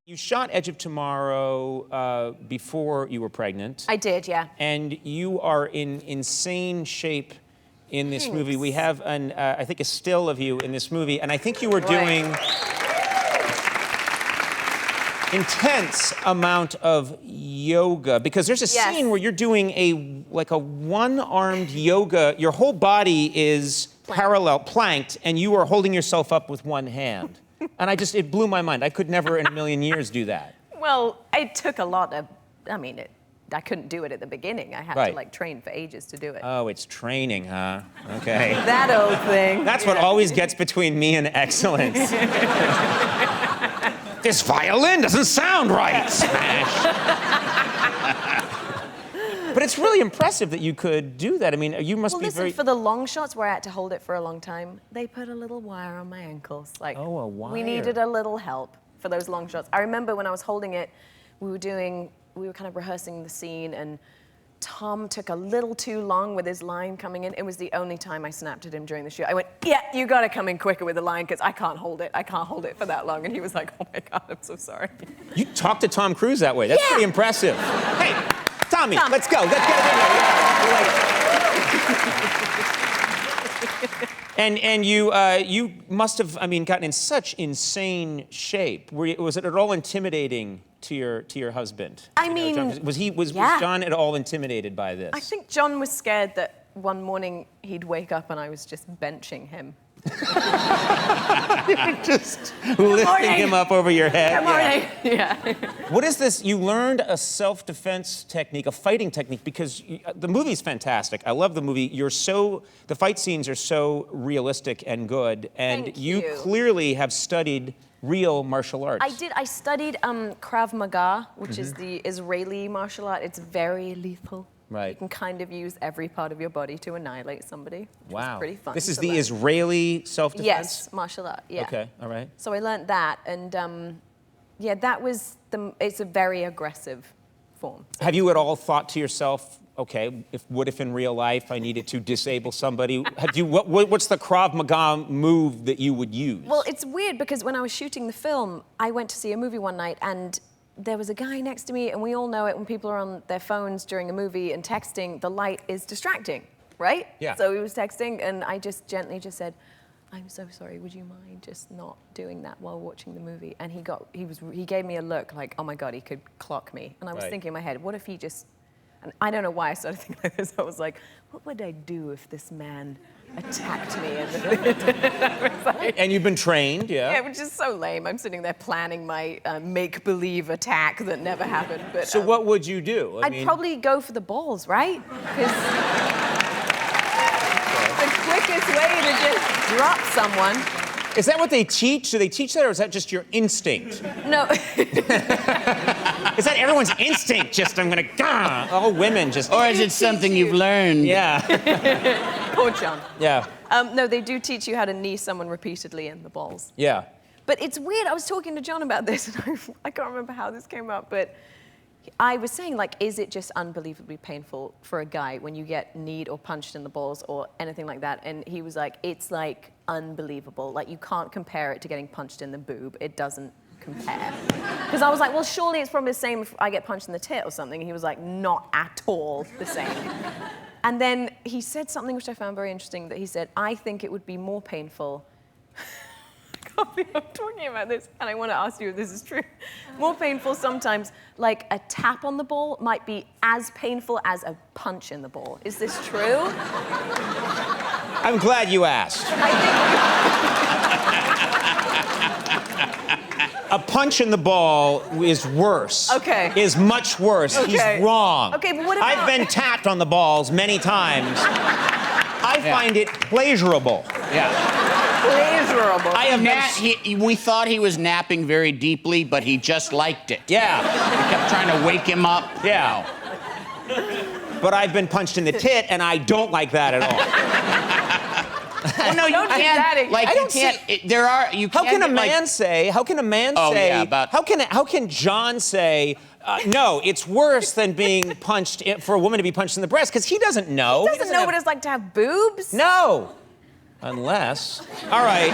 You shot Edge of Tomorrow before you were pregnant. I did, yeah. And you are in insane shape in this movie. We have, I think, a still of you in this movie, and I think you were doing intense amount of yoga, because there's a scene where you're doing a one-armed yoga. Your whole body is parallel, planked, and you are holding yourself up with one hand. And it blew my mind. I could never in a million years do that. Well, it took a lot of, I couldn't do it at the beginning. I had to train for ages to do it. Oh, it's training, huh? Okay. That old thing. That's what always gets between me and excellence. This violin doesn't sound right. Smash. But it's really impressive that you could do that. I mean, you must be very... for the long shots where I had to hold it for a long time, they put a little wire on my ankles. Like, oh, a wire. We needed a little help for those long shots. I remember when I was holding it, we were kind of rehearsing the scene, and Tom took a little too long with his line coming in. It was the only time I snapped at him during the shoot. I went, yeah, you gotta come in quicker with the line, because I can't hold it. I can't hold it for that long. And he was like, oh my God, I'm so sorry. You talked to Tom Cruise that way. That's pretty impressive. Hey, Tommy, let's go. Let's get it in there. And you must have, gotten in such insane shape. Was it at all intimidating to your husband? Was John at all intimidated by this? I think John was scared that one morning he'd wake up and I was just benching him. Just lifting him up over your head. Good morning. Yeah. What is this? You learned a self-defense technique, a fighting technique, because the movie's fantastic. I love the movie. The fight scenes are so realistic and good, and Thank you clearly have studied real martial arts. I did. I studied Krav Maga, which is the Israeli martial art. It's very lethal. Right. You can kind of use every part of your body to annihilate somebody. Which is pretty fun. This is the Israeli self-defense? Yes, martial art, yeah. Okay, all right. So I learned that, and that was it's a very aggressive form. Have you at all thought to yourself, okay, what if in real life I needed to disable somebody? What's the Krav Maga move that you would use? Well, it's weird because when I was shooting the film, I went to see a movie one night, and there was a guy next to me, and we all know it when people are on their phones during a movie and texting, the light is distracting, right? Yeah. So he was texting, and I just gently said, I'm so sorry, would you mind just not doing that while watching the movie? And he gave me a look like, oh my God, he could clock me. And I was thinking in my head, what if he just, and I don't know why I started thinking like this. I was like, what would I do if this man attacked me? And you've been trained, yeah? Yeah, which is so lame. I'm sitting there planning my make-believe attack that never happened. But, so what would you do? I'd probably go for the balls, right? Because the quickest way to just drop someone. Is that what they teach? Do they teach that, or is that just your instinct? No. Is that everyone's instinct? Just, I'm gonna, all women just... Or is it something you've learned? Yeah. Poor John. Yeah. No, they do teach you how to knee someone repeatedly in the balls. Yeah. But it's weird. I was talking to John about this, and I can't remember how this came up, but I was saying, is it just unbelievably painful for a guy when you get kneed or punched in the balls or anything like that? And he was like, it's unbelievable. You can't compare it to getting punched in the boob. It doesn't compare. Because I was like, well, surely it's probably the same if I get punched in the tit or something. And he was like, not at all the same. And then he said something which I found very interesting, that he said, I think it would be more painful. I can't believe I'm talking about this, and I want to ask you if this is true. More painful sometimes, a tap on the ball might be as painful as a punch in the ball. Is this true? I'm glad you asked. A punch in the ball is worse. Okay. Is much worse. Okay. He's wrong. Okay, but what about... I've been tapped on the balls many times. I find it pleasurable. Yeah. Pleasurable. We thought he was napping very deeply, but he just liked it. Yeah. We kept trying to wake him up. Yeah. But I've been punched in the tit, and I don't like that at all. Well, no, you can't. How can a man say? How can John say? No, it's worse than being punched for a woman to be punched in the breast, because he doesn't know. He doesn't know what it's like to have boobs. No. Unless. All right.